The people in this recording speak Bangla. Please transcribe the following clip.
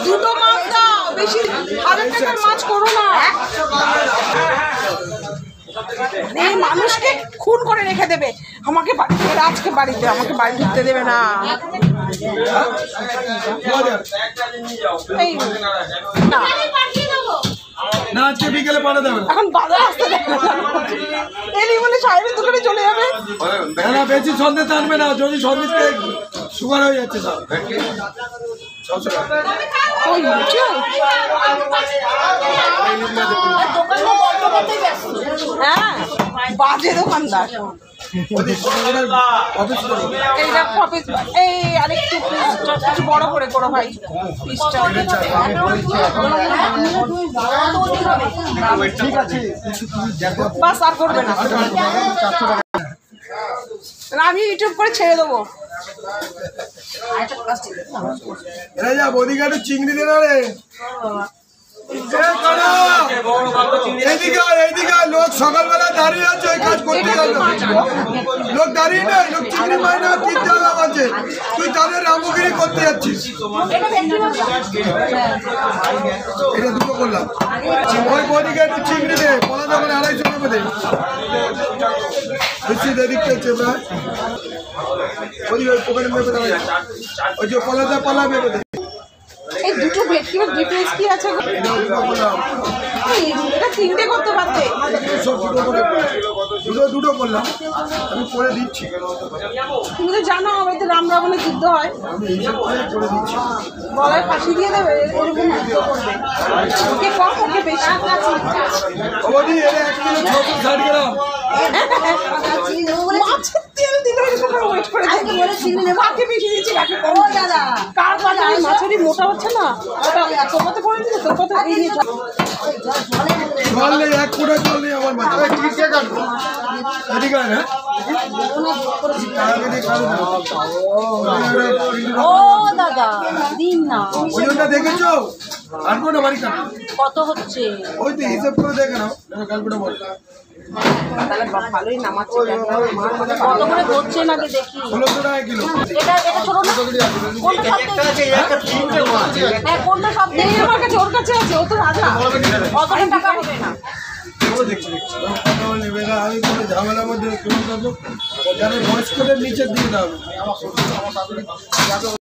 দুটো মাছ দাও, বেশি 1000 টাকার মাছ করো না। এই মানুষকে খুন করে রেখে দেবে। আমাকে আজকে বাড়িতে আমাকে বাড়ি ঢুকতে দেবে না। এই না আজকে বিকেলে পাঠা দেবেন। এখন বাজার আসতে দেবে এলি বলে সাহেবের দোকানে চলে যাবে। না বেশি সন্দেশ আনবে না, যদি সন্দেশ সুগার হয়ে যাচ্ছে স্যার। হ্যাঁ বাজে দোকানদার। এইটা অফিস এই আরেকটু একটু বড় করে করো ভাই পিসটা। ঠিক আছে বাস আর করবে না, আমি ইউটিউব করে ছেড়ে দেবো। এরা যা বদিঘাটে চিংড়ি দেবে রে। এইদিকে লোক সকালবেলা দাঁড়িয়ে আছে, ওই কাজ করতে গেল লোক দাঁড়িয়ে নেই, লোক চিংড়ি মাইনে কিনতে আছে, তুই তাদের রামগিরি করতে যাচ্ছিস। এটা দুটো করলাম, ওই বদিকে একটু চিংড়ি দে, পলা দোকানে 250 টাকা দে, বেশি দেরিক চলছে না ওই ওখানে মেপে দেওয়া, ওই যে পলা মেপে দে। এই দুটো ভেটকির ডিফারেন্স কি আছে? এটা তিনটে করতে পারতে। দুটো করলাম, আমি করে দিচ্ছি। তুমি তো জানো আমার তো রাম রাবণের যুদ্ধ হয়, গলায় ফাঁসি দিয়ে দেবে, এরকম যুদ্ধ করবে। ওকে কম ওকে বেশি। মাছের তেল দিলে এরকম ওয়েট করে কাকে বেশি দিচ্ছি কাকে কম। কার কথা মাছেরই মোটা হচ্ছে না, ওটা তোর কথা পড়ে দিলে তোর কথা এই নিয়ে জল নেই, 1 ফুটা জল নেই আমার মাছ। ও দাদা দিন না, ওইটা দেখেছো? আনবো না বাড়ি কাটবো। কত হচ্ছে ওই তো হিসাব করে দেখে নাও, কালকুটা বল। তাহলে ভালোই নামাচ্ছে। কত করে ধরছেন আগে দেখি। 1600 টাকা কিলো। এটা ছোট না, কোনটা সব এই আমার কাছে ওর কাছে আছে, ও তো রাজা। অত টাকা হবে না। আমি কোনো ঝামেলার মধ্যে বয়স্কদের নিচের দিকে দাও।